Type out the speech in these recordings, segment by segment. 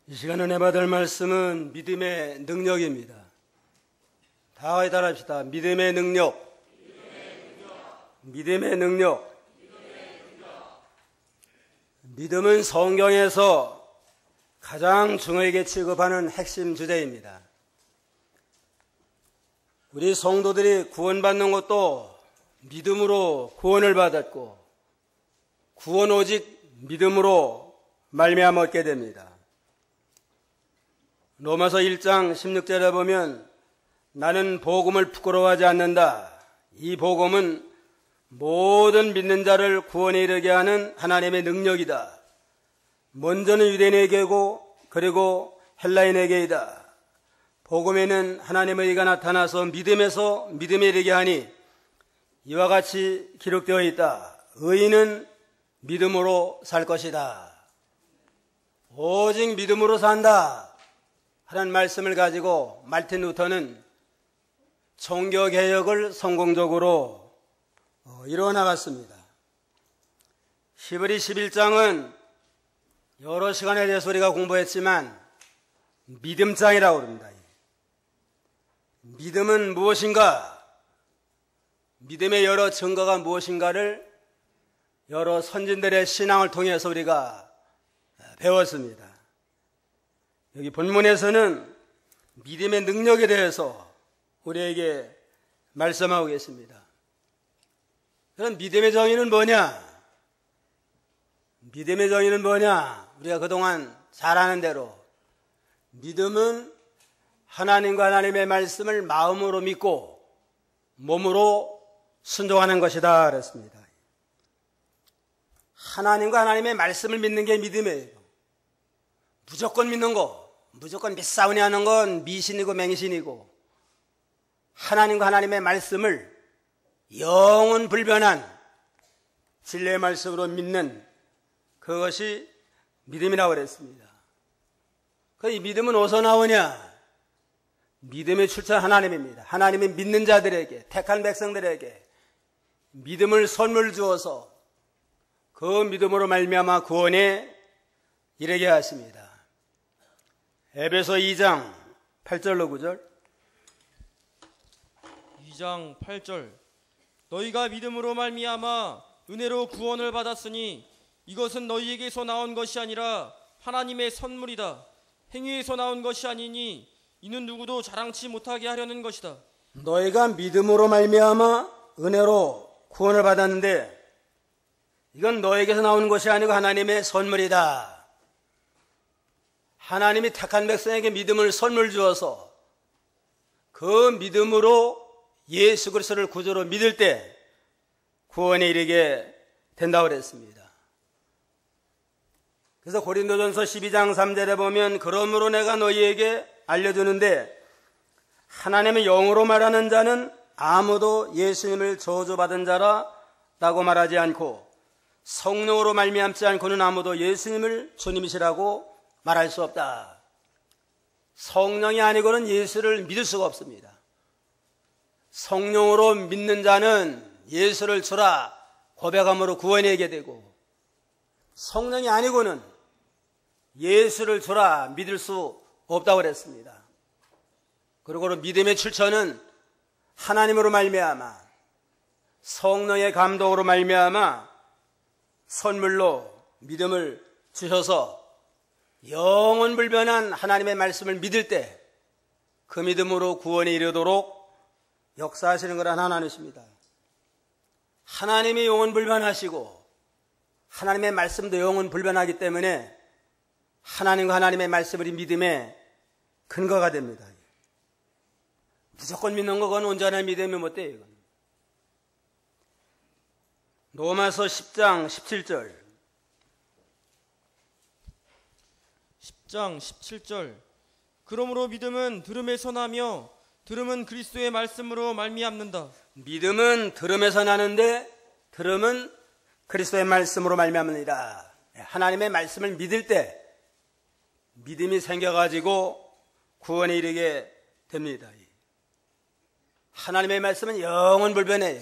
이 시간 은혜 받을 말씀은 믿음의 능력입니다. 다 같이 따라합시다. 믿음의 능력. 믿음의 능력. 믿음은 성경에서 가장 중요하게 취급하는 핵심 주제입니다. 우리 성도들이 구원받는 것도 믿음으로 구원을 받았고, 구원 오직 믿음으로 말미암아 얻게 됩니다. 로마서 1장 16절에 보면 나는 복음을 부끄러워하지 않는다. 이 복음은 모든 믿는 자를 구원에 이르게 하는 하나님의 능력이다. 먼저는 유대인에게고 그리고 헬라인에게이다. 복음에는 하나님의 의가 나타나서 믿음에서 믿음에 이르게 하니 이와 같이 기록되어 있다. 의인은 믿음으로 살 것이다. 오직 믿음으로 산다 하는 말씀을 가지고 말틴 루터는 종교개혁을 성공적으로 이루어 나갔습니다. 히브리 11장은 여러 시간에 대해서 우리가 공부했지만 믿음장이라고 합니다. 믿음은 무엇인가? 믿음의 여러 증거가 무엇인가를 여러 선진들의 신앙을 통해서 우리가 배웠습니다. 여기 본문에서는 믿음의 능력에 대해서 우리에게 말씀하고 계십니다. 그럼 믿음의 정의는 뭐냐? 믿음의 정의는 뭐냐? 우리가 그동안 잘 아는 대로 믿음은 하나님과 하나님의 말씀을 마음으로 믿고 몸으로 순종하는 것이다 그랬습니다. 하나님과 하나님의 말씀을 믿는 게 믿음이에요. 무조건 믿는 거, 무조건 믿사오니 하는 건 미신이고 맹신이고, 하나님과 하나님의 말씀을 영원 불변한 진리의 말씀으로 믿는 그것이 믿음이라고 그랬습니다. 이 믿음은 어디서 나오냐? 믿음의 출처는 하나님입니다. 하나님이 믿는 자들에게, 택한 백성들에게 믿음을 선물 주어서 그 믿음으로 말미암아 구원에 이르게 하십니다. 에베소 2장 8절로 9절. 2장 8절. 너희가 믿음으로 말미암아 은혜로 구원을 받았으니 이것은 너희에게서 나온 것이 아니라 하나님의 선물이다. 행위에서 나온 것이 아니니 이는 누구도 자랑치 못하게 하려는 것이다. 너희가 믿음으로 말미암아 은혜로 구원을 받았는데 이건 너에게서 나오는 것이 아니고 하나님의 선물이다. 하나님이 택한 백성에게 믿음을 선물 주어서 그 믿음으로 예수 그리스도를 구주로 믿을 때 구원에 이르게 된다고 그랬습니다. 그래서 고린도전서 12장 3절에 보면 그러므로 내가 너희에게 알려주는데 하나님의 영으로 말하는 자는 아무도 예수님을 저주받은 자라라고 말하지 않고 성령으로 말미암지 않고는 아무도 예수님을 주님이시라고 말할 수 없다. 성령이 아니고는 예수를 믿을 수가 없습니다. 성령으로 믿는 자는 예수를 주라 고백함으로 구원에 이르게 되고, 성령이 아니고는 예수를 주라 믿을 수 없다고 그랬습니다. 그리고 믿음의 출처는 하나님으로 말미암아 성령의 감동으로 말미암아 선물로 믿음을 주셔서 영원 불변한 하나님의 말씀을 믿을 때 그 믿음으로 구원에 이르도록 역사하시는 거란 하나님이십니다. 하나님이 영원 불변하시고 하나님의 말씀도 영원 불변하기 때문에 하나님과 하나님의 말씀이 믿음의 근거가 됩니다. 무조건 믿는 거건 온전한 믿음이 못 돼요. 이건. 로마서 10장 17절. 10장 17절. 그러므로 믿음은 들음에서 나며 들음은 그리스도의 말씀으로 말미암는다. 믿음은 들음에서 나는데 들음은 그리스도의 말씀으로 말미암느니라. 하나님의 말씀을 믿을 때 믿음이 생겨가지고 구원에 이르게 됩니다. 하나님의 말씀은 영원 불변해요.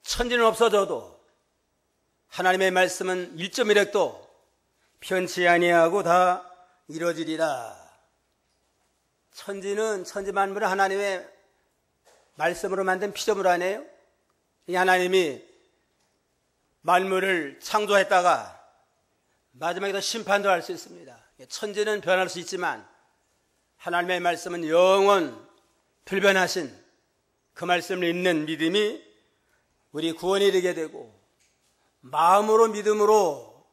천지는 없어져도 하나님의 말씀은 1.1획도 편치 아니하고 다 이루어지리라. 천지는 천지 만물은 하나님의 말씀으로 만든 피조물 아니에요? 이 하나님이 만물을 창조했다가 마지막에 더 심판도 할 수 있습니다. 천지는 변할 수 있지만 하나님의 말씀은 영원 불변하신 그 말씀을 읽는 믿음이 우리 구원에 이르게 되고, 마음으로 믿음으로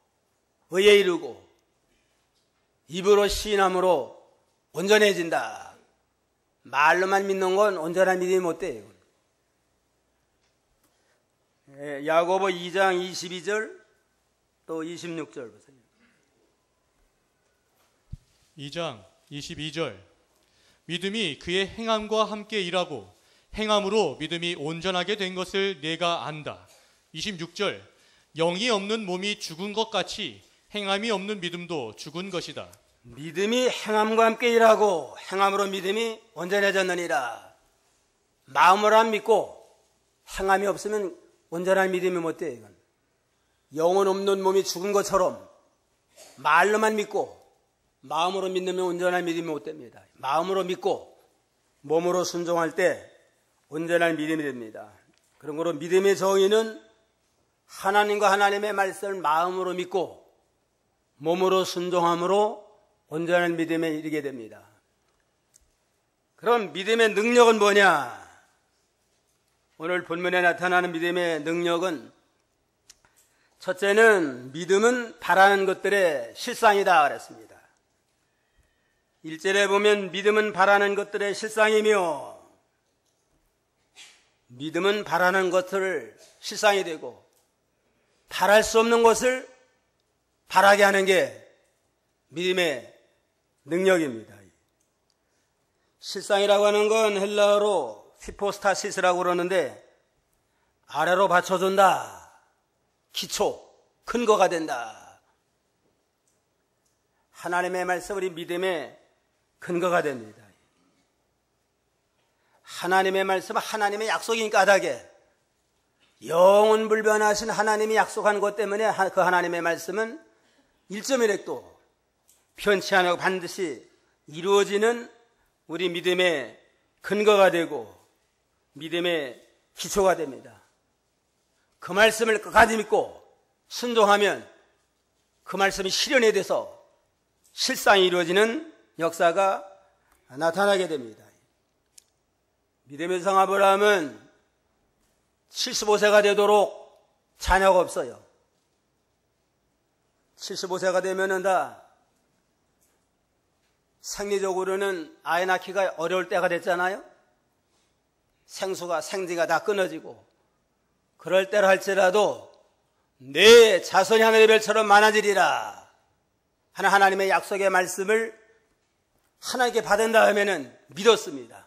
의에 이르고 입으로 시인함으로 온전해진다. 말로만 믿는 건 온전한 믿음이 못 돼요. 야고보 2장 22절 또 26절 보세요. 2장 22절 믿음이 그의 행함과 함께 일하고 행함으로 믿음이 온전하게 된 것을 내가 안다. 26절 영이 없는 몸이 죽은 것 같이 행함이 없는 믿음도 죽은 것이다. 믿음이 행함과 함께 일하고 행함으로 믿음이 온전해졌느니라. 마음으로 안 믿고 행함이 없으면 온전한 믿음이 못 돼요. 이건 영혼 없는 몸이 죽은 것처럼 말로만 믿고 마음으로 믿으면 온전한 믿음이 못 됩니다. 마음으로 믿고 몸으로 순종할 때 온전한 믿음이 됩니다. 그러므로 믿음의 정의는 하나님과 하나님의 말씀을 마음으로 믿고 몸으로 순종함으로 온전한 믿음에 이르게 됩니다. 그럼 믿음의 능력은 뭐냐? 오늘 본문에 나타나는 믿음의 능력은, 첫째는 믿음은 바라는 것들의 실상이다 그랬습니다. 1절에 보면 믿음은 바라는 것들의 실상이며, 믿음은 바라는 것을 실상이 되고 바랄 수 없는 것을 바라게 하는 게 믿음의 능력입니다. 실상이라고 하는 건 헬라어로 히포스타시스라고 그러는데, 아래로 받쳐준다, 기초, 근거가 된다. 하나님의 말씀이 믿음의 근거가 됩니다. 하나님의 말씀은 하나님의 약속인 까닭에, 영원 불변하신 하나님이 약속한 것 때문에 그 하나님의 말씀은 1.1핵도 편치 않고 반드시 이루어지는 우리 믿음의 근거가 되고 믿음의 기초가 됩니다. 그 말씀을 끝까지 믿고 순종하면 그 말씀이 실현이 돼서 실상이 이루어지는 역사가 나타나게 됩니다. 믿음의 성 아브라함은 75세가 되도록 자녀가 없어요. 75세가 되면은 다 생리적으로는 아이 낳기가 어려울 때가 됐잖아요. 생지가 다 끊어지고, 그럴 때라 할지라도 내 자손이 하늘의 별처럼 많아지리라 하는 하나님의 약속의 말씀을 하나님께 받은 다음에는 믿었습니다.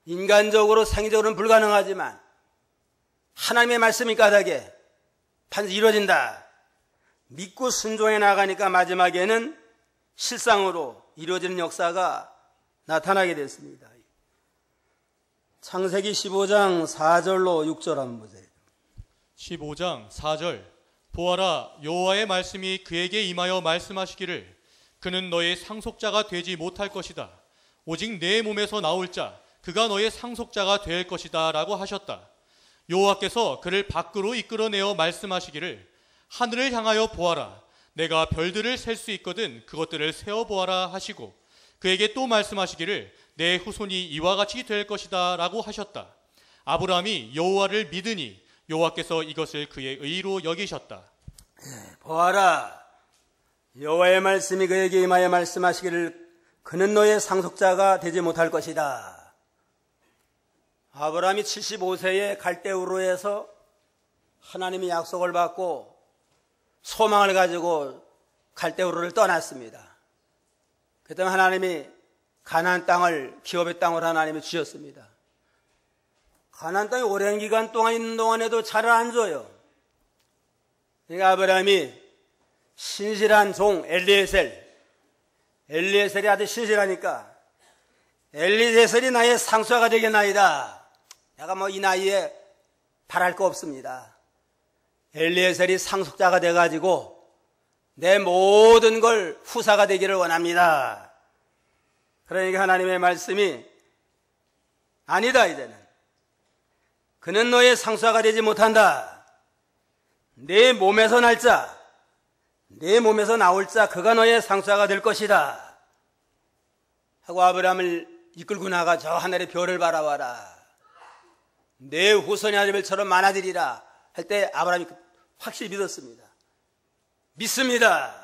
인간적으로 생리적으로는 불가능하지만 하나님의 말씀이 까닭에 반드시 이루어진다. 믿고 순종해 나가니까 마지막에는 실상으로 이루어지는 역사가 나타나게 됐습니다. 창세기 15장 4절로 6절 한번 보세요. 15장 4절 보아라, 여호와의 말씀이 그에게 임하여 말씀하시기를 그는 너의 상속자가 되지 못할 것이다. 오직 내 몸에서 나올 자 그가 너의 상속자가 될 것이다 라고 하셨다. 여호와께서 그를 밖으로 이끌어내어 말씀하시기를 하늘을 향하여 보아라, 내가 별들을 셀 수 있거든 그것들을 세어보아라 하시고, 그에게 또 말씀하시기를 내 후손이 이와 같이 될 것이다 라고 하셨다. 아브라함이 여호와를 믿으니 여호와께서 이것을 그의 의로 여기셨다. 보아라, 여호와의 말씀이 그에게 임하여 말씀하시기를 그는 너의 상속자가 되지 못할 것이다. 아브라함이 75세에 갈대우르에서 하나님의 약속을 받고 소망을 가지고 갈대우르를 떠났습니다. 그때 하나님이 가나안 땅을, 기업의 땅을 하나님이 주셨습니다. 가나안 땅에 오랜 기간 동안 있는 동안에도 차를 안 줘요. 그러니까 아브라함이 신실한 종 엘리에셀이 아주 신실하니까 엘리에셀이 나의 상속자가 되겠나이다. 내가 이 나이에 바랄 거 없습니다. 엘리에셀이 상속자가 돼가지고 내 모든 걸 후사가 되기를 원합니다. 그러니까 하나님의 말씀이 아니다, 이제는. 그는 너의 상수가 되지 못한다. 내 몸에서 날 자, 내 몸에서 나올 자, 그가 너의 상수가 될 것이다. 하고 아브라함을 이끌고 나가 저 하늘의 별을 바라봐라. 내 후손이 하늘별처럼 많아지리라 할 때 아브라함이 확실히 믿었습니다. 믿습니다.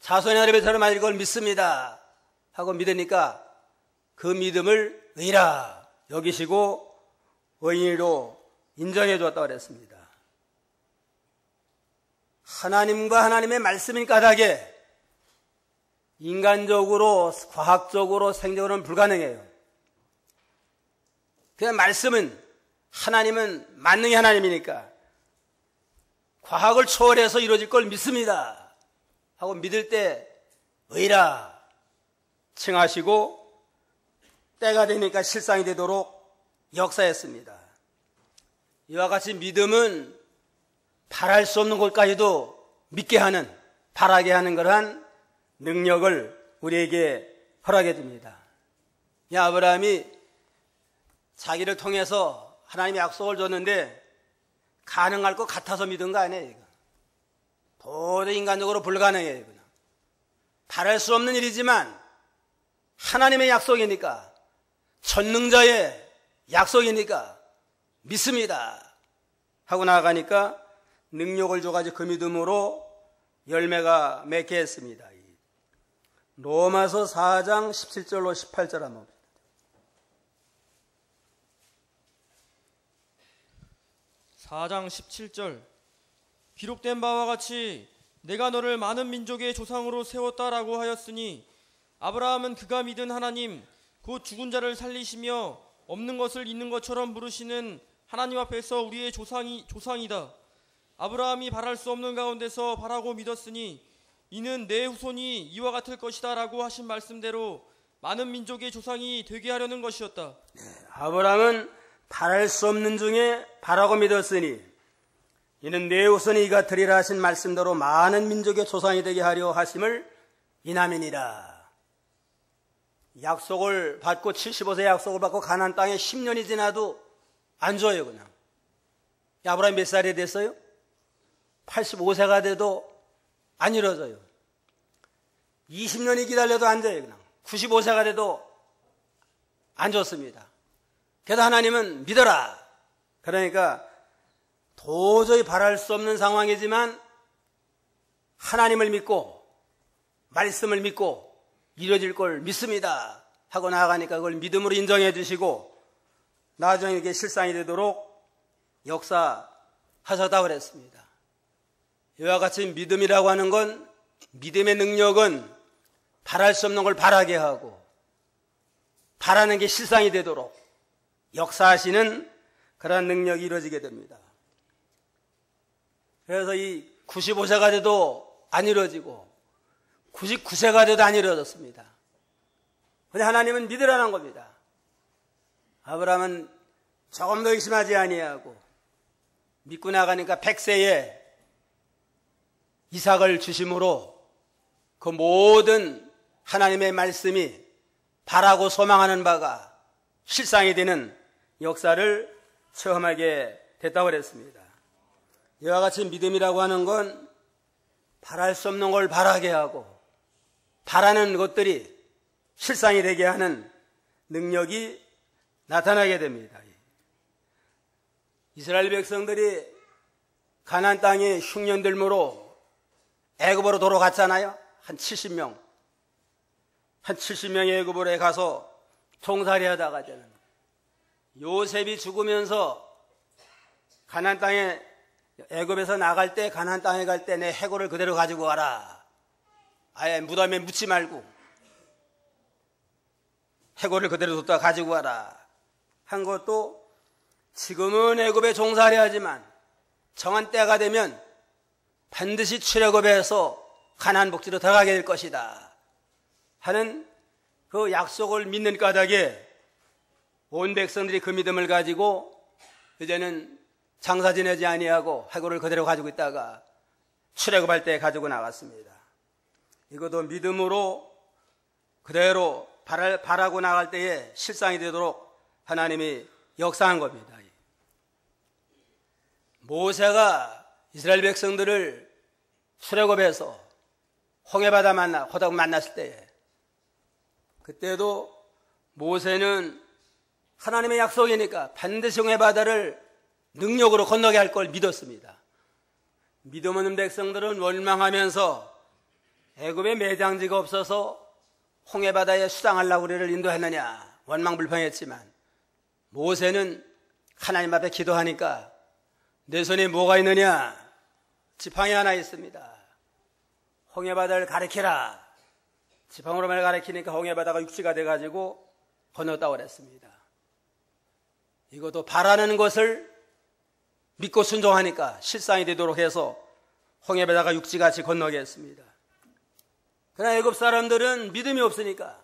자손이 하늘별처럼 많아질 걸 믿습니다. 하고 믿으니까 그 믿음을 의라 여기시고 의인으로 인정해 주었다고 그랬습니다. 하나님과 하나님의 말씀인 까닭에 인간적으로, 과학적으로, 생적으로는 불가능해요. 그냥 말씀은, 하나님은 만능의 하나님이니까 과학을 초월해서 이루어질 걸 믿습니다 하고 믿을 때 의라 칭하시고 때가 되니까 실상이 되도록 역사했습니다. 이와 같이 믿음은 바랄 수 없는 것까지도 믿게 하는, 바라게 하는 그러한 능력을 우리에게 허락해 줍니다. 이 아브라함이 자기를 통해서 하나님의 약속을 줬는데 가능할 것 같아서 믿은 거 아니에요. 이거. 도저히 인간적으로 불가능해요. 그냥. 바랄 수 없는 일이지만 하나님의 약속이니까, 전능자의 약속이니까 믿습니다 하고 나아가니까 능력을 줘가지고 그 믿음으로 열매가 맺게 했습니다. 로마서 4장 17절로 18절 한번 봅니다. (4장 17절) 기록된 바와 같이 내가 너를 많은 민족의 조상으로 세웠다라고 하였으니 아브라함은 그가 믿은 하나님 곧 죽은 자를 살리시며 없는 것을 있는 것처럼 부르시는 하나님 앞에서 우리의 조상이다. 아브라함이 바랄 수 없는 가운데서 바라고 믿었으니 이는 내 후손이 이와 같을 것이다 라고 하신 말씀대로 많은 민족의 조상이 되게 하려는 것이었다. 아브라함은 바랄 수 없는 중에 바라고 믿었으니 이는 내 후손이 이 같으리라 하신 말씀대로 많은 민족의 조상이 되게 하려 하심을 인함이니라. 약속을 받고 75세 약속을 받고 가나안 땅에 10년이 지나도 안 줘요. 그냥. 아브라함이 몇 살이 됐어요? 85세가 돼도 안 이루어져요. 20년이 기다려도 안 줘요. 그냥. 95세가 돼도 안 줬습니다. 그래도 하나님은 믿어라. 그러니까 도저히 바랄 수 없는 상황이지만 하나님을 믿고 말씀을 믿고 이루어질 걸 믿습니다 하고 나아가니까 그걸 믿음으로 인정해 주시고 나중에 이게 실상이 되도록 역사하셨다고 그랬습니다. 이와 같이 믿음이라고 하는 건, 믿음의 능력은 바랄 수 없는 걸 바라게 하고 바라는 게 실상이 되도록 역사하시는 그런 능력이 이루어지게 됩니다. 그래서 이 95세가 돼도 안 이루어지고 99세가 돼도 안 이루어졌습니다. 근데 하나님은 믿으라는 겁니다. 아브라함은 조금 더 의심하지 아니하고 믿고 나가니까 100세에 이삭을 주심으로 그 모든 하나님의 말씀이 바라고 소망하는 바가 실상이 되는 역사를 체험하게 됐다고 그랬습니다. 이와 같이 믿음이라고 하는 건 바랄 수 없는 걸 바라게 하고 바라는 것들이 실상이 되게 하는 능력이 나타나게 됩니다. 이스라엘 백성들이 가나안 땅에 흉년들무로 애굽으로 돌아갔잖아요. 한 70명의 애굽으로 가서 종살이 하다가 요셉이 죽으면서 가나안 땅에 애굽에서 나갈 때 가나안 땅에 갈 때 내 해골을 그대로 가지고 와라. 아예 무덤에 묻지 말고 해골을 그대로 뒀다 가지고 와라 한 것도 지금은 애굽에 종살이 하지만 정한 때가 되면 반드시 출애굽해서 가나안 복지로 들어가게 될 것이다 하는 그 약속을 믿는 까닭에 온 백성들이 그 믿음을 가지고 이제는 장사 지내지 아니하고 해골을 그대로 가지고 있다가 출애굽할 때 가지고 나갔습니다. 이것도 믿음으로 그대로 바라고 나갈 때에 실상이 되도록 하나님이 역사한 겁니다. 모세가 이스라엘 백성들을 출애굽해서 홍해바다 만났을 때에 그때도 모세는 하나님의 약속이니까 반드시 홍해바다를 능력으로 건너게 할 걸 믿었습니다. 믿음 없는 백성들은 원망하면서 애굽에 매장지가 없어서 홍해바다에 수상하려고 우리를 인도했느냐 원망불평했지만 모세는 하나님 앞에 기도하니까 내 손에 뭐가 있느냐? 지팡이 하나 있습니다. 홍해바다를 가리키라. 지팡이로만 가리키니까 홍해바다가 육지가 돼가지고 건넜다고 그랬습니다. 이것도 바라는 것을 믿고 순종하니까 실상이 되도록 해서 홍해바다가 육지같이 건너게 했습니다. 그러나 애굽 사람들은 믿음이 없으니까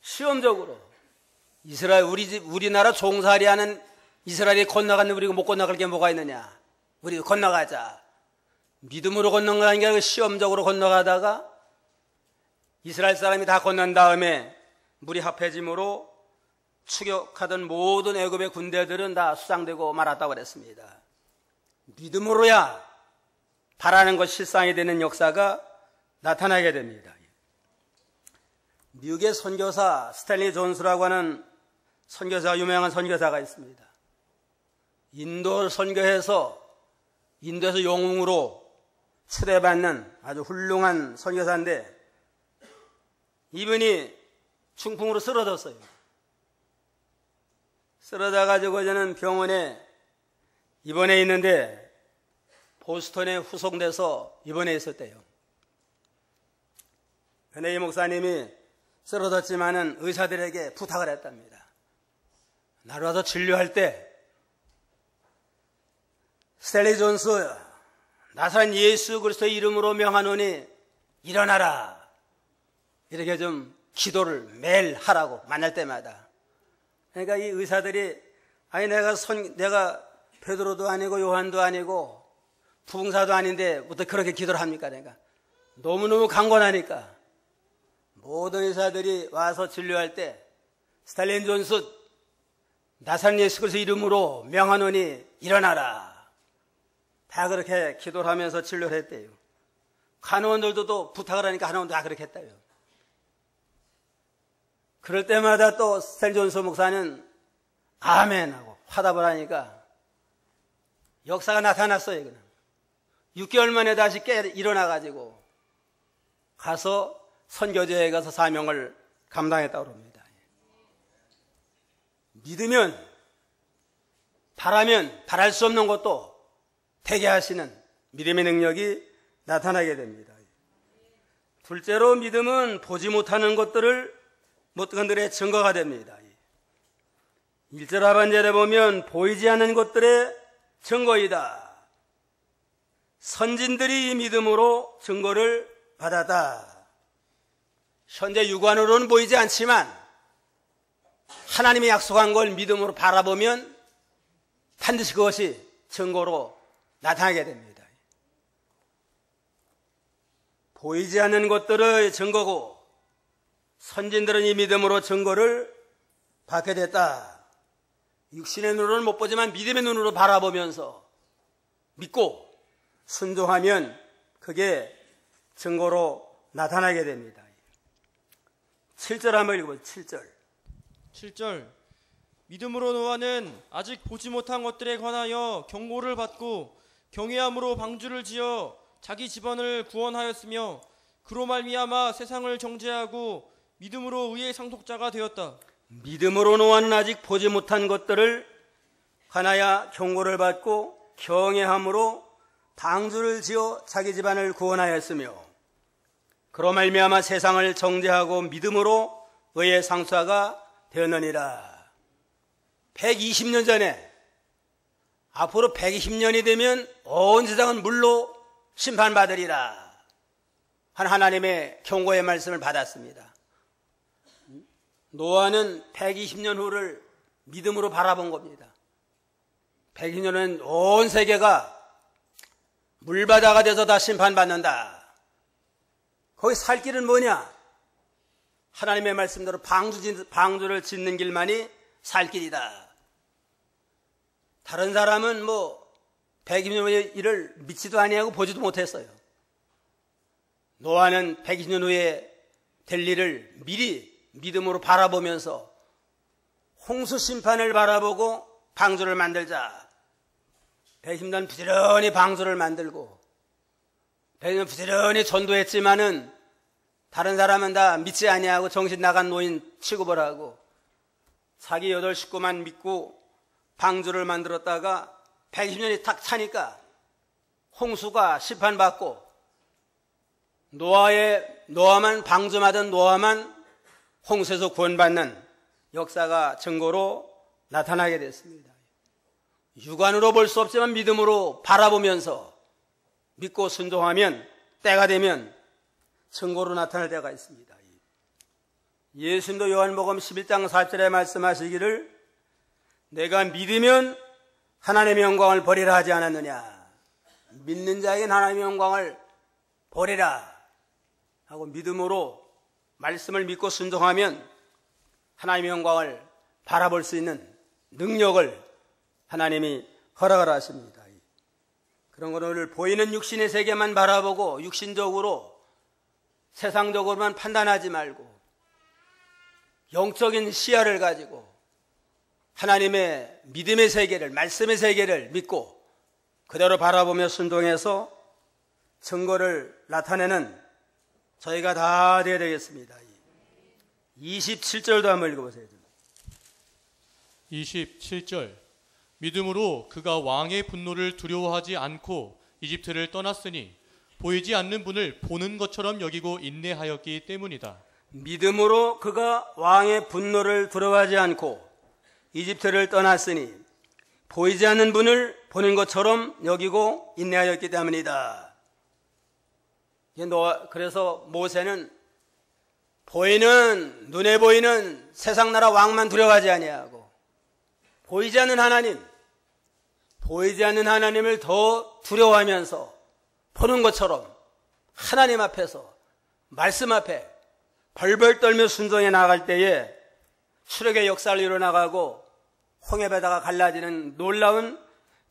시험적으로 우리나라 종살이하는 이스라엘이 건너갔는데 우리가 못 건너갈 게 뭐가 있느냐? 우리 건너가자. 믿음으로 건너가는 게 아니라 시험적으로 건너가다가 이스라엘 사람이 다 건넌 다음에 물이 합해짐으로 추격하던 모든 애굽의 군대들은 다 수상되고 말았다고 그랬습니다. 믿음으로야 바라는 것 실상이 되는 역사가 나타나게 됩니다. 미국의 선교사 스탠리 존스라고 하는 유명한 선교사가 있습니다. 인도 선교해서 인도에서 영웅으로 초대받는 아주 훌륭한 선교사인데 이분이 중풍으로 쓰러졌어요. 쓰러져가지고 저는 병원에 입원해 있는데 보스턴에 후송돼서 입원해 있었대요. 근데 이 목사님이 쓰러졌지만은 의사들에게 부탁을 했답니다. 나를 와서 진료할 때 스탠리 존스 나사렛 예수 그리스도의 이름으로 명하노니 일어나라. 이렇게 좀 기도를 매일 하라고 만날 때마다. 그러니까 이 의사들이 아니 내가 베드로도 아니고 요한도 아니고 부흥사도 아닌데 어떻게 그렇게 기도를 합니까? 그러니까 너무너무 강권하니까 모든 의사들이 와서 진료할 때 스탠리 존스 나사렛 예수 그리스도의 이름으로 명하노니 일어나라. 다 그렇게 기도를 하면서 진료를 했대요. 간호원들도 또 부탁을 하니까 간호원도 다 그렇게 했다요. 그럴 때마다 또 스탠리 존스 목사는 아멘 하고 화답을 하니까 역사가 나타났어요. 그냥 6개월 만에 다시 일어나가지고 가서 선교제에 가서 사명을 감당했다고 합니다. 믿으면 바라면 바랄 수 없는 것도 되게 하시는 믿음의 능력이 나타나게 됩니다. 둘째로 믿음은 보지 못하는 것들을 못 건드려 증거가 됩니다. 1절 하반절에 보면 보이지 않는 것들의 증거이다. 선진들이 이 믿음으로 증거를 받았다. 현재 육안으로는 보이지 않지만 하나님이 약속한 걸 믿음으로 바라보면 반드시 그것이 증거로 나타나게 됩니다. 보이지 않는 것들의 증거고 선진들은 이 믿음으로 증거를 받게 됐다. 육신의 눈으로는 못 보지만 믿음의 눈으로 바라보면서 믿고 순종하면 그게 증거로 나타나게 됩니다. 7절 한번 읽어보세요. 7절. 믿음으로 노아는 아직 보지 못한 것들에 관하여 경고를 받고 경외함으로 방주를 지어 자기 집안을 구원하였으며 그로 말미암아 세상을 정죄하고 믿음으로 의의 상속자가 되었다. 믿음으로 노아는 아직 보지 못한 것들을 관하여 경고를 받고 경외함으로 방주를 지어 자기 집안을 구원하였으며 그로 말미암아 세상을 정죄하고 믿음으로 의의 상속자가 되었느니라. 120년 전에 앞으로 120년이 되면 온 세상은 물로 심판받으리라 한 하나님의 경고의 말씀을 받았습니다. 노아는 120년 후를 믿음으로 바라본 겁니다. 120년은 온 세계가 물바다가 돼서 다 심판받는다. 거기 살 길은 뭐냐? 하나님의 말씀대로 방주를 짓는 길만이 살 길이다. 다른 사람은 120년 후의 일을 믿지도 아니하고 보지도 못했어요. 노아는 120년 후에 될 일을 미리 믿음으로 바라보면서 홍수 심판을 바라보고 방주를 만들자. 120년 부지런히 방주를 만들고 120년 부지런히 전도했지만은 다른 사람은 다 믿지 아니하고 정신 나간 노인 취급을 하고 자기 8 식구만 믿고 방주를 만들었다가 120년이 탁 차니까 홍수가 심판받고 노아만 방주마던 노아만 홍수에서 구원받는 역사가 증거로 나타나게 됐습니다. 육안으로 볼 수 없지만 믿음으로 바라보면서 믿고 순종하면 때가 되면 증거로 나타날 때가 있습니다. 예수님도 요한복음 11장 4절에 말씀하시기를 내가 믿으면 하나님의 영광을 버리라 하지 않았느냐. 믿는 자에겐 하나님의 영광을 버리라 하고 믿음으로 말씀을 믿고 순종하면 하나님의 영광을 바라볼 수 있는 능력을 하나님이 허락을 하십니다. 그런 것을 보이는 육신의 세계만 바라보고 육신적으로 세상적으로만 판단하지 말고 영적인 시야를 가지고 하나님의 믿음의 세계를, 말씀의 세계를 믿고 그대로 바라보며 순종해서 증거를 나타내는 저희가 다 되어야 되겠습니다. 27절도 한번 읽어보세요. 27절 믿음으로 그가 왕의 분노를 두려워하지 않고 이집트를 떠났으니 보이지 않는 분을 보는 것처럼 여기고 인내하였기 때문이다. 믿음으로 그가 왕의 분노를 두려워하지 않고 이집트를 떠났으니 보이지 않는 분을 보는 것처럼 여기고 인내하였기 때문이다. 그래서 모세는 눈에 보이는 세상 나라 왕만 두려워하지 아니하고 보이지 않는 하나님을 더 두려워하면서 보는 것처럼 하나님 앞에서 말씀 앞에 벌벌 떨며 순종해 나갈 때에 출애굽의 역사를 이뤄나가고 홍해바다가 갈라지는 놀라운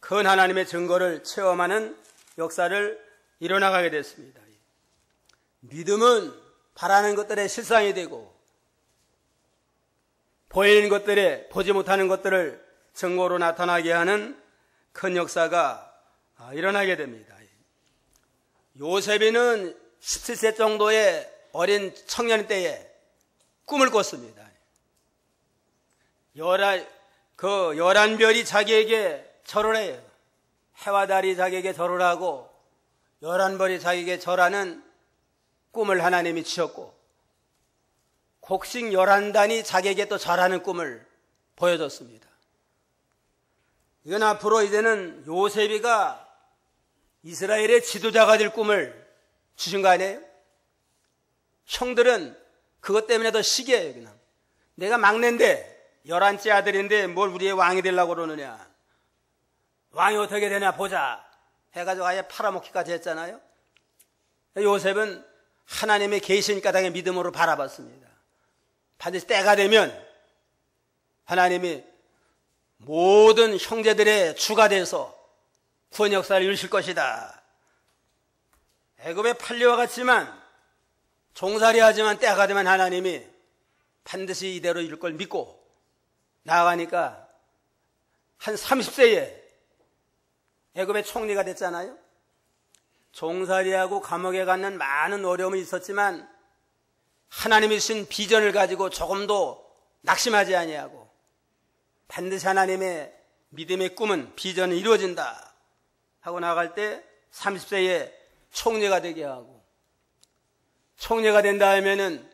큰 하나님의 증거를 체험하는 역사를 이뤄나가게 됐습니다. 믿음은 바라는 것들의 실상이 되고 보이는 것들에 보지 못하는 것들을 증거로 나타나게 하는 큰 역사가 일어나게 됩니다. 요셉이는 17세 정도의 어린 청년 때에 꿈을 꿨습니다. 11별이 자기에게 절을 해요. 해와 달이 자기에게 절을 하고 11별이 자기에게 절하는 꿈을 하나님이 주셨고 곡식 11단이 자기에게 또 절하는 꿈을 보여줬습니다. 이건 앞으로 이제는 요셉이가 이스라엘의 지도자가 될 꿈을 주신 거 아니에요? 형들은 그것 때문에 더 시기해요. 그냥 내가 막내인데 11째 아들인데 뭘 우리의 왕이 되려고 그러느냐. 왕이 어떻게 되냐 보자 해가지고 아예 팔아먹기까지 했잖아요. 요셉은 하나님의 계신 까닭에 믿음으로 바라봤습니다. 반드시 때가 되면 하나님이 모든 형제들의 주가 돼서 구원 역사를 이루실 것이다. 애굽에 팔려와 갔지만 종살이 하지만 때가 되면 하나님이 반드시 이대로 이룰 걸 믿고 나아가니까 한 30세에 애굽의 총리가 됐잖아요. 종살이하고 감옥에 갖는 많은 어려움이 있었지만 하나님이 주신 비전을 가지고 조금도 낙심하지 아니하고 반드시 하나님의 믿음의 꿈은 비전이 이루어진다 하고 나갈 때 30세에 총리가 되게 하고 총리가 된다 하면은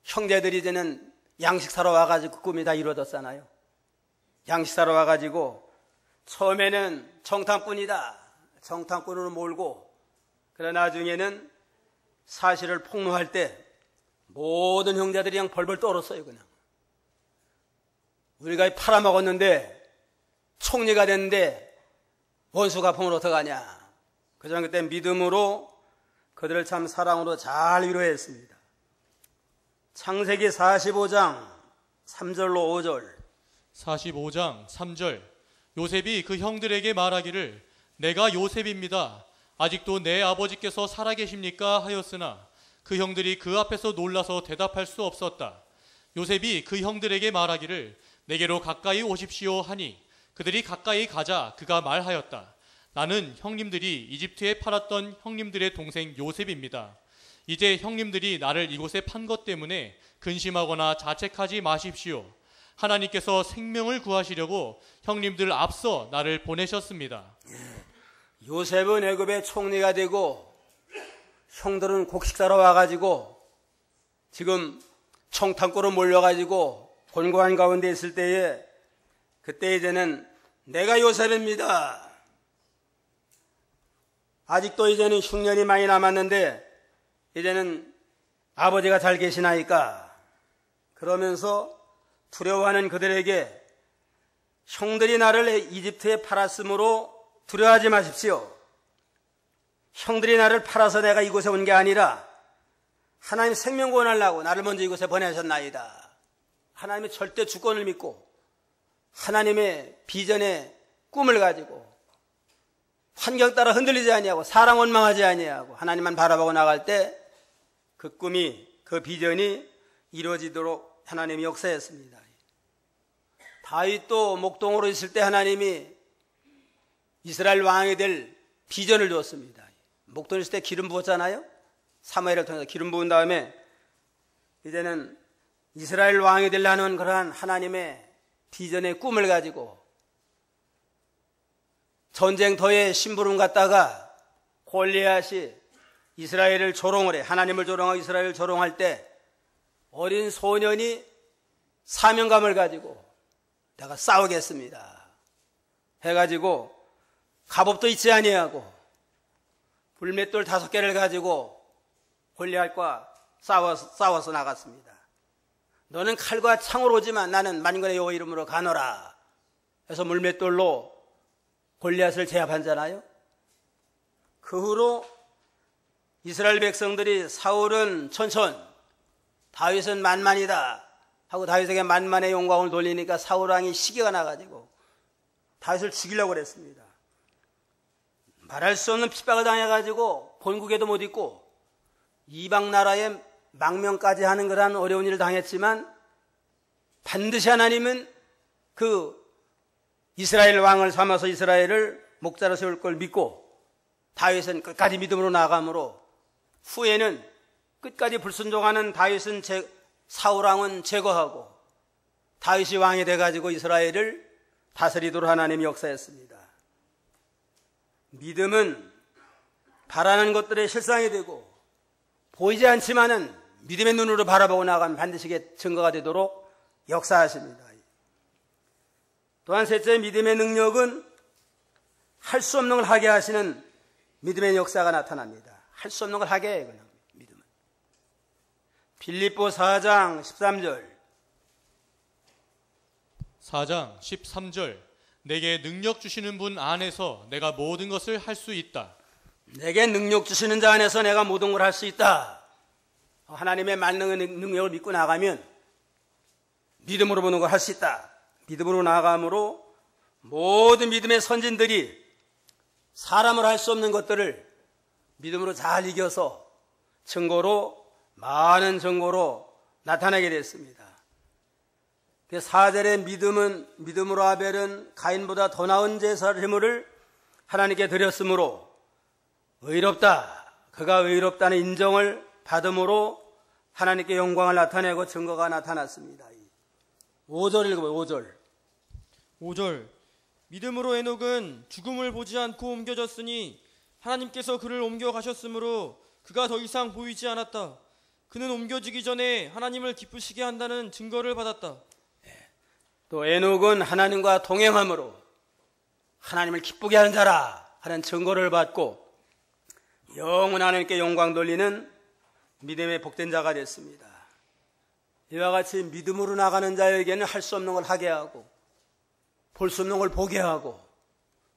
형제들이 이제는 양식 사러 와가지고 그 꿈이 다 이루어졌잖아요. 양식 사러 와가지고 처음에는 정탐꾼이다. 정탐꾼으로 몰고 그러나 나중에는 사실을 폭로할 때 모든 형제들이 그냥 벌벌 떨었어요. 그냥 우리가 팔아먹었는데 총리가 됐는데 원수가 보면 어떡하냐. 그저 그때 믿음으로 그들을 참 사랑으로 잘 위로했습니다. 창세기 45장 3절로 5절. 45장 3절. 요셉이 그 형들에게 말하기를 내가 요셉입니다. 아직도 내 아버지께서 살아계십니까? 하였으나 그 형들이 그 앞에서 놀라서 대답할 수 없었다. 요셉이 그 형들에게 말하기를 내게로 가까이 오십시오 하니 그들이 가까이 가자 그가 말하였다. 나는 형님들이 이집트에 팔았던 형님들의 동생 요셉입니다. 이제 형님들이 나를 이곳에 판 것 때문에 근심하거나 자책하지 마십시오. 하나님께서 생명을 구하시려고 형님들 앞서 나를 보내셨습니다. 요셉은 애굽의 총리가 되고 형들은 곡식사러 와가지고 지금 청탄고로 몰려가지고 곤고한 가운데 있을 때에 그때 이제는 내가 요셉입니다. 아직도 이제는 흉년이 많이 남았는데 이제는 아버지가 잘 계시나이까 그러면서 두려워하는 그들에게 형들이 나를 이집트에 팔았으므로 두려워하지 마십시오. 형들이 나를 팔아서 내가 이곳에 온 게 아니라 하나님 생명 구원하려고 나를 먼저 이곳에 보내셨나이다. 하나님의 절대 주권을 믿고 하나님의 비전의 꿈을 가지고 환경 따라 흔들리지 아니하고 사랑 원망하지 아니하고 하나님만 바라보고 나갈 때 그 꿈이 그 비전이 이루어지도록 하나님이 역사했습니다. 다윗도 목동으로 있을 때 하나님이 이스라엘 왕이 될 비전을 주었습니다. 목동에 있을 때 기름 부었잖아요. 사무엘을 통해서 기름 부은 다음에 이제는 이스라엘 왕이 되려는 그러한 하나님의 비전의 꿈을 가지고 전쟁터에 심부름 갔다가 골리앗이 이스라엘을 조롱을 해 하나님을 조롱하고 이스라엘을 조롱할 때 어린 소년이 사명감을 가지고 내가 싸우겠습니다 해가지고 갑옷도 있지 아니하고 불맷돌 5개를 가지고 골리앗과 싸워서 나갔습니다. 너는 칼과 창으로 오지만 나는 만군의 여호와 이름으로 가노라 해서 물맷돌로 골리앗을 제압한잖아요. 그 후로 이스라엘 백성들이 사울은 천천, 다윗은 만만이다 하고 다윗에게 만만의 영광을 돌리니까 사울 왕이 시기가 나가지고 다윗을 죽이려고 그랬습니다. 말할 수 없는 핍박을 당해가지고 본국에도 못 있고 이방 나라에 망명까지 하는 그런 어려운 일을 당했지만 반드시 하나님은 그 이스라엘 왕을 삼아서 이스라엘을 목자로 세울 걸 믿고 다윗은 끝까지 믿음으로 나아가므로 후에는 끝까지 불순종하는 다윗은 사울 왕은 제거하고 다윗이 왕이 돼가지고 이스라엘을 다스리도록 하나님이 역사했습니다. 믿음은 바라는 것들의 실상이 되고 보이지 않지만은 믿음의 눈으로 바라보고 나가면 반드시 증거가 되도록 역사하십니다. 또한 셋째, 믿음의 능력은 할 수 없는 걸 하게 하시는 믿음의 역사가 나타납니다. 할 수 없는 걸 하게 해요. 그냥 믿음은. 빌립보 4장 13절 4장 13절 내게 능력 주시는 분 안에서 내가 모든 것을 할 수 있다. 내게 능력 주시는 자 안에서 내가 모든 걸 할 수 있다. 하나님의 만능의 능력을 믿고 나가면 믿음으로 보는 걸 할 수 있다. 믿음으로 나아감으로 모든 믿음의 선진들이 사람을 할 수 없는 것들을 믿음으로 잘 이겨서 많은 증거로 나타나게 됐습니다. 4절의 믿음으로 아벨은 가인보다 더 나은 제사를 하나님께 드렸으므로 의롭다. 그가 의롭다는 인정을 받음으로 하나님께 영광을 나타내고 증거가 나타났습니다. 5절 읽어봐요. 5절. 믿음으로 에녹은 죽음을 보지 않고 옮겨졌으니 하나님께서 그를 옮겨가셨으므로 그가 더 이상 보이지 않았다. 그는 옮겨지기 전에 하나님을 기쁘시게 한다는 증거를 받았다. 또 에녹은 하나님과 동행함으로 하나님을 기쁘게 하는 자라 하는 증거를 받고 영원 하나님께 영광 돌리는 믿음의 복된 자가 됐습니다. 이와 같이 믿음으로 나가는 자에게는 할 수 없는 걸 하게 하고 볼 수 없는 걸 보게 하고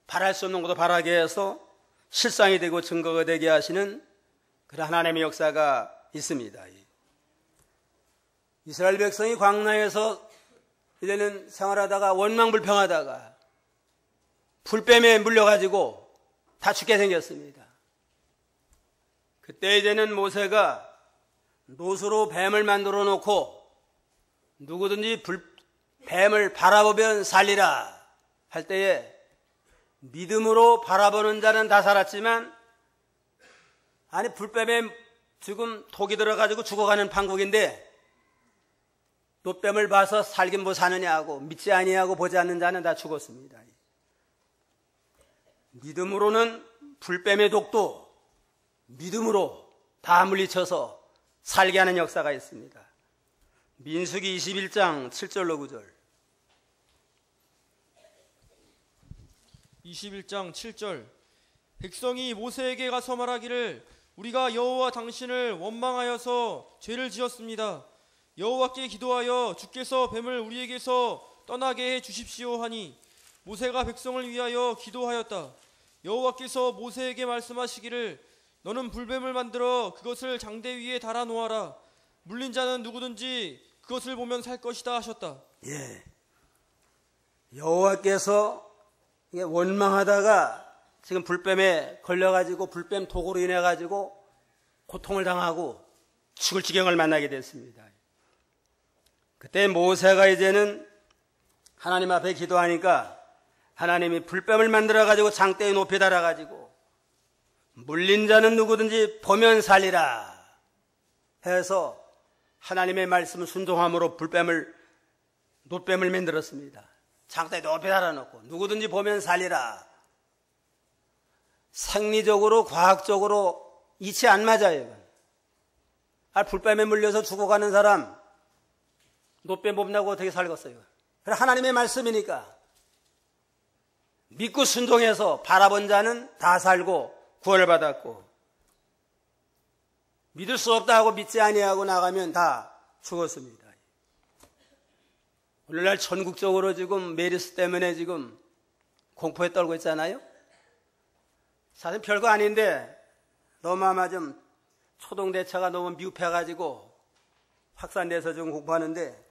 바랄 수 없는 것도 바라게 해서 실상이 되고 증거가 되게 하시는 그런 하나님의 역사가 있습니다. 이스라엘 백성이 광야에서 이제는 생활하다가 원망불평하다가 불뱀에 물려가지고 다 죽게 생겼습니다. 그때 이제는 모세가 노수로 뱀을 만들어 놓고 누구든지 뱀을 바라보면 살리라 할 때에 믿음으로 바라보는 자는 다 살았지만, 아니 불뱀에 지금 독이 들어가지고 죽어가는 판국인데 노뱀을 봐서 살긴 뭐 사느냐고 믿지 아니하고 보지 않는 자는 다 죽었습니다. 믿음으로는 불뱀의 독도 믿음으로 다 물리쳐서 살게 하는 역사가 있습니다. 민수기 21장 7절로 9절. 21장 7절. 백성이 모세에게 가서 말하기를 우리가 여호와 당신을 원망하여서 죄를 지었습니다. 여호와께 기도하여 주께서 뱀을 우리에게서 떠나게 해 주십시오 하니 모세가 백성을 위하여 기도하였다. 여호와께서 모세에게 말씀하시기를 너는 불뱀을 만들어 그것을 장대 위에 달아 놓아라. 물린 자는 누구든지 그것을 보면 살 것이다 하셨다. 예. 여호와께서 원망하다가 지금 불뱀에 걸려가지고 불뱀 독으로 인해가지고 고통을 당하고 죽을 지경을 만나게 됐습니다. 그때 모세가 이제는 하나님 앞에 기도하니까 하나님이 불뱀을 만들어가지고 장대에 높이 달아가지고 물린 자는 누구든지 보면 살리라 해서 하나님의 말씀을 순종함으로 노뱀을 만들었습니다. 장대에 높이 달아놓고 누구든지 보면 살리라. 생리적으로 과학적으로 이치 안 맞아요. 불뱀에 물려서 죽어가는 사람 노뱀 뽑냐고 어떻게 살겠어요? 그래 하나님의 말씀이니까 믿고 순종해서 바라본 자는 다 살고 구원을 받았고, 믿을 수 없다 하고 믿지 아니하고 나가면 다 죽었습니다. 오늘날 전국적으로 지금 메르스 때문에 지금 공포에 떨고 있잖아요. 사실 별거 아닌데 너무 아마 좀 초동대처가 너무 미흡해가지고 확산돼서 지금 공포하는데,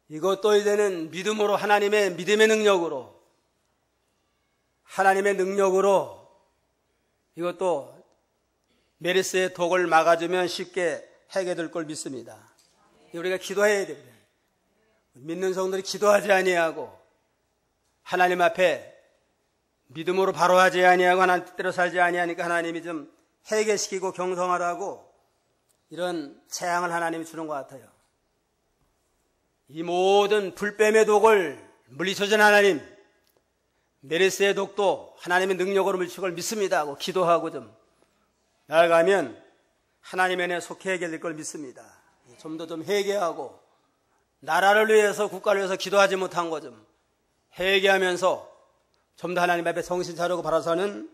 이것도 이제는 믿음으로 하나님의 믿음의 능력으로 이것도 메르스의 독을 막아주면 쉽게 해결될 걸 믿습니다. 우리가 기도해야 됩니다. 믿는 성도들이 기도하지 아니하고 하나님 앞에 믿음으로 바로 하지 아니하고 하나님 뜻대로 살지 아니하니까 하나님이 좀 해결시키고 경성하라고 이런 재앙을 하나님이 주는 것 같아요. 이 모든 불뱀의 독을 물리쳐준 하나님, 메르스의 독도 하나님의 능력으로 물리칠 걸 믿습니다 하고 기도하고 좀 나아가면 하나님의 은혜에 속해 해결될 걸 믿습니다. 좀 더 좀 회개하고 나라를 위해서 국가를 위해서 기도하지 못한 거 좀 회개하면서 좀 더 하나님 앞에 정신 차리고 바라서는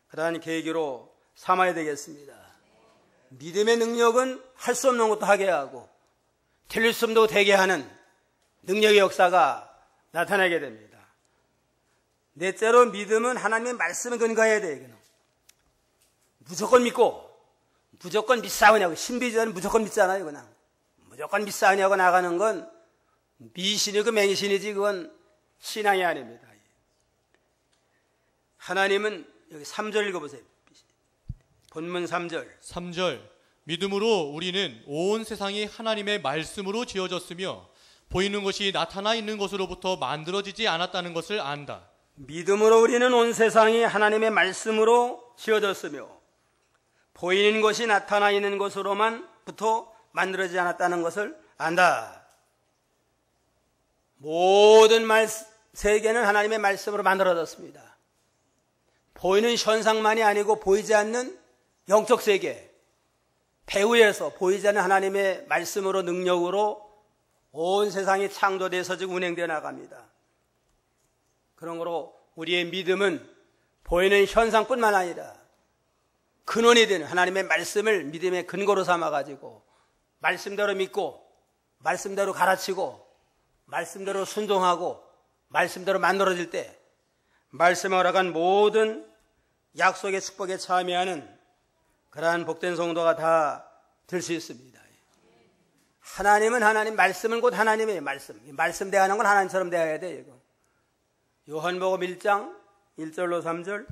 그러한 계기로 삼아야 되겠습니다. 믿음의 능력은 할 수 없는 것도 하게 하고 틀릴 수 없는 것도 되게 하는 능력의 역사가 나타나게 됩니다. 넷째로 믿음은 하나님의 말씀에 근거해야 돼요. 무조건 믿고 무조건 믿사오냐고 신비주의는 무조건 믿잖아요. 그냥 무조건 믿사오냐고 나가는 건 미신이고 맹신이지 그건 신앙이 아닙니다. 하나님은 여기 3절 읽어보세요. 본문 3절. 3절. 믿음으로 우리는 온 세상이 하나님의 말씀으로 지어졌으며 보이는 것이 나타나 있는 것으로부터 만들어지지 않았다는 것을 안다. 믿음으로 우리는 온 세상이 하나님의 말씀으로 지어졌으며 보이는 것이 나타나 있는 것으로만부터 만들어지지 않았다는 것을 안다. 모든 세계는 하나님의 말씀으로 만들어졌습니다. 보이는 현상만이 아니고 보이지 않는 영적 세계, 배후에서 보이지 않는 하나님의 말씀으로 능력으로 온 세상이 창조돼서 지금 운행되어 나갑니다. 그러므로 우리의 믿음은 보이는 현상뿐만 아니라 근원이 되는 하나님의 말씀을 믿음의 근거로 삼아가지고 말씀대로 믿고 말씀대로 가르치고 말씀대로 순종하고 말씀대로 만들어질 때 말씀에 허락한 모든 약속의 축복에 참여하는 그러한 복된 성도가 다 될 수 있습니다. 하나님은 하나님, 말씀은 곧 하나님의 말씀 대하는 건 하나님처럼 대해야 돼요. 이거. 요한복음 1장 1절로 3절.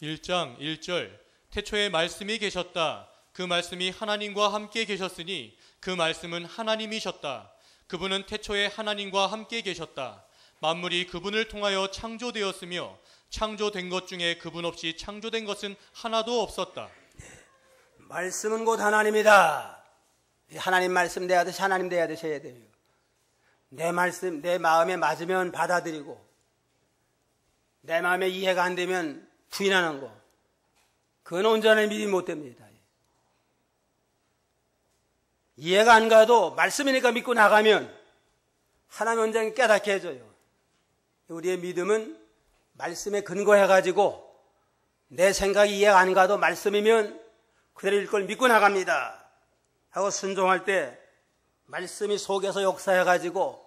1장 1절 태초에 말씀이 계셨다. 그 말씀이 하나님과 함께 계셨으니 그 말씀은 하나님이셨다. 그분은 태초에 하나님과 함께 계셨다. 만물이 그분을 통하여 창조되었으며 창조된 것 중에 그분 없이 창조된 것은 하나도 없었다. 말씀은 곧 하나님이다. 하나님 말씀 대하듯이 하나님 대하듯이 해야 돼요. 내 말씀 내 마음에 맞으면 받아들이고 내 마음에 이해가 안 되면 부인하는 거, 그건 온전한 믿음이 못 됩니다. 이해가 안 가도 말씀이니까 믿고 나가면 하나님 온전히 깨닫게 해줘요. 우리의 믿음은 말씀에 근거해가지고 내 생각이 이해가 안 가도 말씀이면 그대로 걸 믿고 나갑니다 하고 순종할 때 말씀이 속에서 역사해가지고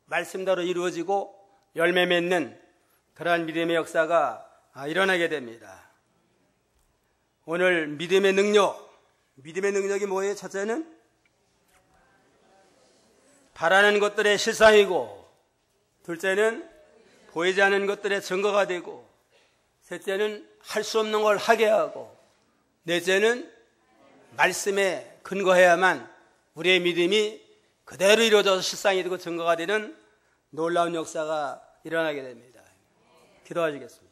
말씀대로 이루어지고 열매 맺는 그러한 믿음의 역사가 일어나게 됩니다. 오늘 믿음의 능력이 뭐예요? 첫째는 바라는 것들의 실상이고, 둘째는 보이지 않는 것들의 증거가 되고, 셋째는 할 수 없는 걸 하게 하고, 넷째는 말씀에 근거해야만 우리의 믿음이 그대로 이루어져서 실상이 되고 증거가 되는 놀라운 역사가 일어나게 됩니다. 기도하시겠습니다.